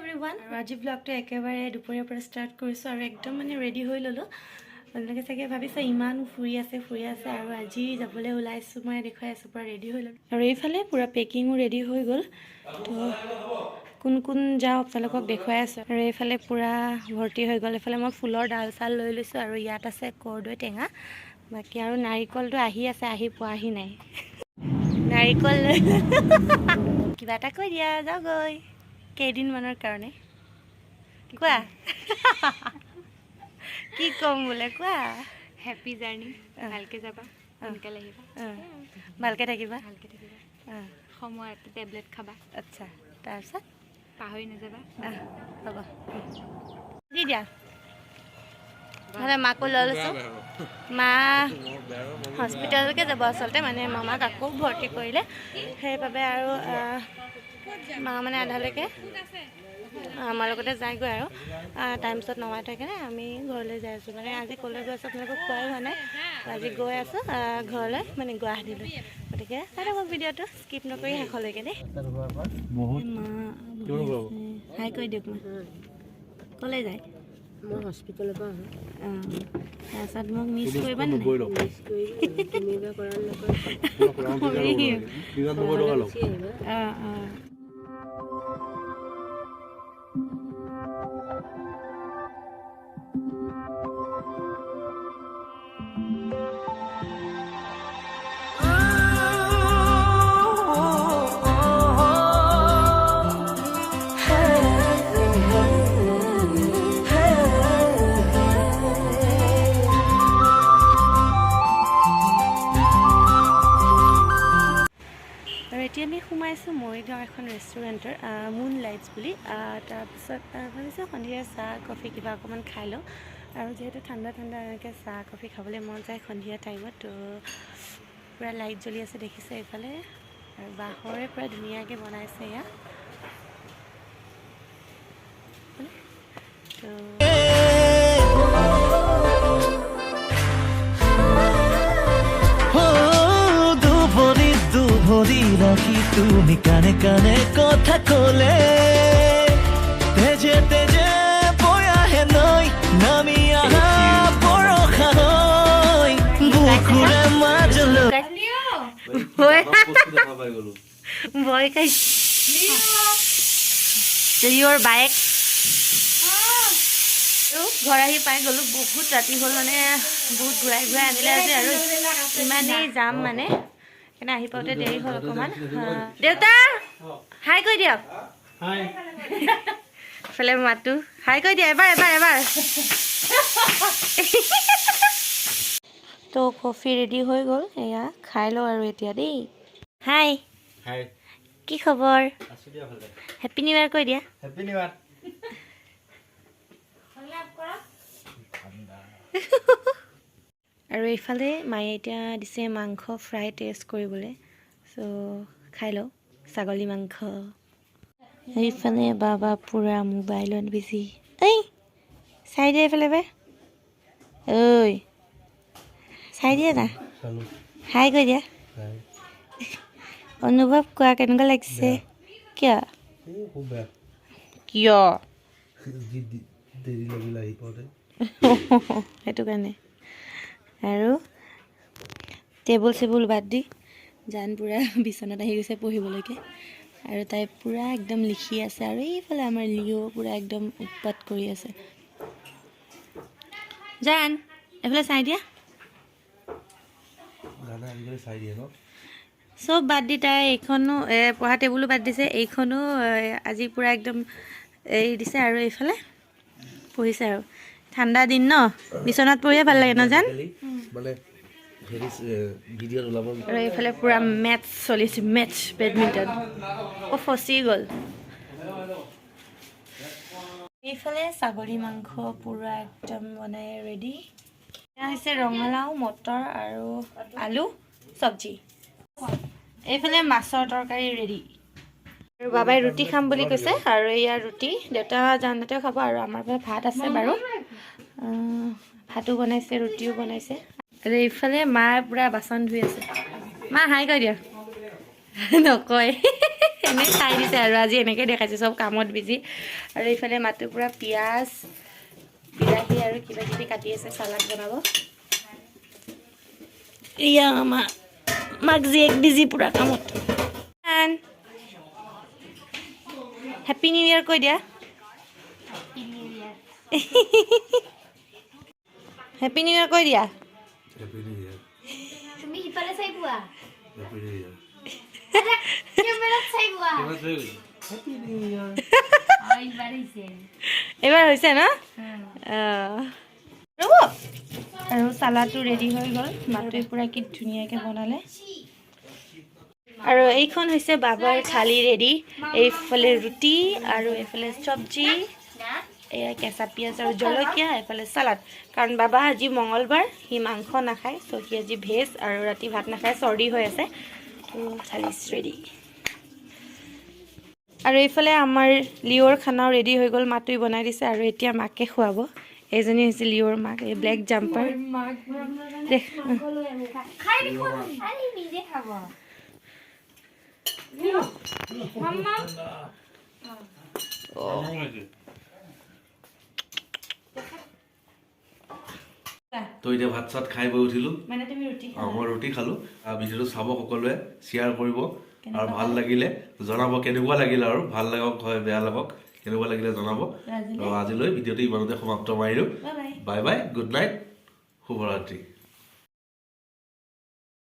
everyone আজি ব্লগটো একেবাৰে দুপৰীয়াৰ পৰা ষ্টাৰ্ট কৰিছোঁ আৰু একদম মানে ৰেডি হৈ ল'লোঁ আপোনালোকে চাগে ভাবিছে ইমান ফুৰি আছে আৰু আজি যাবলৈ ওলাইছোঁ মই দেখুৱাই আছোঁ পূৰা ৰেডি হৈ ল'লোঁ আৰু এইফালে পূৰা পেকিঙো ৰেডি হৈ গ'ল তো কোন কোন যাওঁ আপোনালোকক দেখুৱাই আছোঁ আৰু এইফালে পূৰা ভৰ্তি হৈ গ'ল এইফালে মই ফুলৰ ডাল চাল লৈ লৈছোঁ আৰু ইয়াত আছে কৰ্দৈ টেঙা বাকী আৰু নাৰিকলটো আহি আছে আহি পোৱাহি নাই নাৰিকল কিবা এটা কৈ দিয়া যাওগৈ কেইদিনমানৰ কাৰণে কোৱা কি ক'ম বোলে কোৱা হেপী জাৰ্ণি ভালকৈ যাবা সোনকালে আহিবা ভালকৈ থাকিবা সময়ত টেবলেট খাবা আচ্ছা তাৰপিছত পাহৰি নাযাবা হ'ব দি দিয়া নহ'লে মাকো লৈ লৈছোঁ মা হস্পিটেললৈকে যাব আচলতে মানে মামাক আকৌ ভৰ্তি কৰিলে সেইবাবে আৰু মা মানে আধালৈকে আমাৰ লগতে যায়গৈ আৰু টাইমছত নমাই থৈ কেনে আমি ঘৰলৈ যাই আছোঁ মানে আজি ক'লৈ গৈ আছোঁ আপোনালোকক খোৱাই হোৱা নাই আজি গৈ আছোঁ ঘৰলৈ মানে গুৱাহাটীলৈ গতিকে চাই থাকক ভিডিঅ'টো স্কিপ নকৰি শেষলৈকে দেই হাই কৰি দিয়ক মই ক'লৈ যায় মই হস্পিটেলৰ পৰা তাৰপিছত মোক মিছ কৰিবা নে এতিয়া আমি সোমাইছোঁ মৰিগাঁও এখন ৰেষ্টুৰেণ্টৰ মুন লাইটছ বুলি তাৰপিছত ভাবিছোঁ সন্ধিয়া চাহ কফি কিবা অকণমান খাই লওঁ আৰু যিহেতু ঠাণ্ডা এনেকৈ চাহ কফি খাবলৈ মন যায় সন্ধিয়া টাইমত তো পূৰা লাইট জ্বলি আছে দেখিছে এইফালে আৰু বাঁহৰে পূৰা ধুনীয়াকৈ বনাইছে এয়া রাখি তুমি কানে কানে কথা কলে তেজে তেজে বয়া হে নই নামি আহা বৰষা হয় বুকুৰে মাজলৈ ভয় খাই your bike ঘৰ আহি পাই গ'লোঁ বহুত ৰাতি হ'ল মানে বহুত ঘূৰাই আনিলে আজি আৰু ইমানেই যাম মানে সেইকাৰণে আহি পাওঁতে দেৰি হ'ল অকণমান দেউতা হাই কৈ দিয়ক এইফালে মাতো হাই কৈ দিয়া এবাৰ তো কফি ৰেডি হৈ গ'ল এয়া খাই লওঁ আৰু এতিয়া দেই হাই কি খবৰ হেপী নিউ ইয়াৰ কৈ দিয়া হেপী নিউ ইয়াৰ আৰু এইফালে মায়ে এতিয়া দিছে মাংস ফ্ৰাই টেষ্ট কৰিবলৈ চ' খাই লওঁ ছাগলী মাংস এইফালে বাবা পূৰা মোবাইলত বিজি ঐ চাই দিয়া এইফালে এবাৰ ঐ চাই দিয়া না হাই কৈ দিয়া অনুভৱ কোৱা কেনেকুৱা লাগিছে কিয় সেইটো কাৰণে আৰু টেবুল চেবুল বাদ দি জান পূৰা বিচনাত আহি গৈছে পঢ়িবলৈকে আৰু তাই পূৰা একদম লিখি আছে আৰু এইফালে আমাৰ লিঅ' পূৰা একদম উৎপাত কৰি আছে জান এইফালে চাই দিয়া চব বাদ দি তাই এইখনো পঢ়া টেবুলো বাদ দিছে এইখনো আজি পূৰা একদম এৰি দিছে আৰু এইফালে পঢ়িছে আৰু ঠাণ্ডা দিন ন বিচনাত পঢ়িয়ে ভাল লাগে ন জান আৰু এইফালে পূৰা মেথছ চলিছে মেথছ বেডমিণ্টন ফচি গ'ল এইফালে ছাগলী মাংস পূৰা একদম বনাই ৰেডি এয়া হৈছে ৰঙালাও মটৰ আৰু আলু চব্জি এইফালে মাছৰ তৰকাৰী ৰেডি আৰু বাবাই ৰুটি খাম বুলি কৈছে আৰু এয়া ৰুটি দেউতা জানতেও খাব আৰু আমাৰ ফালে ভাত আছে বাৰু ভাতো বনাইছে ৰুটিও বনাইছে আৰু এইফালে মা পূৰা বাচন ধুই আছে মা হাই কৈ দিয়া নকয় এনে খাই দিছে আৰু আজি এনেকৈ দেখাইছে চব কামত বিজি আৰু এইফালে মাতো পুৰা পিঁয়াজ বিলাহী আৰু কিবা কিবি কাটি আছে চালাড বনাব এয়া আমাৰ মাক জীয়েক বিজি পুৰা কামত হেপী নিউ ইয়াৰ কৈ দিয়া হেপী নিউ ইয়াৰ কৈ দিয়া তুমি সিফালে চাই পোৱা এইবাৰ হৈছে ন ৰ'ব আৰু চালাডটো ৰেডি হৈ গ'ল মাটোৱে পুৰা কি ধুনীয়াকৈ বনালে আৰু এইখন হৈছে বাবাৰ থালি ৰেডি এইফালে ৰুটি আৰু এইফালে চব্জি এয়া কেঁচা পিঁয়াজ আৰু জলকীয়া এইফালে চালাড কাৰণ বাবা আজি মঙলবাৰ সি মাংস নাখায় চ' সি আজি ভেজ আৰু ৰাতি ভাত নাখায় চৰ্দি হৈ আছে তো থালি ৰেডি আৰু এইফালে আমাৰ লিঅ'ৰ খানাও ৰেডি হৈ গ'ল মাটোৱে বনাই দিছে আৰু এতিয়া মাকে খুৱাব এইজনী হৈছে লিঅ'ৰ মাক এই ব্লেক জাম্পাৰ দেখ তো এতিয়া ভাত চাত খাই বৈ উঠিলোঁ মানে তুমি ৰুটি মই ৰুটি খালোঁ ভিডিঅ'টো চাব সকলোৱে শ্বেয়াৰ কৰিব আৰু ভাল লাগিলে জনাব কেনেকুৱা লাগিলে আৰু ভাল লাগক হয় বেয়া লাগক কেনেকুৱা লাগিলে জনাব তো আজিলৈ ভিডিঅ'টো ইমানতে সমাপ্ত মাৰিলোঁ বাই বাই গুড নাইট শুভৰাত্ৰি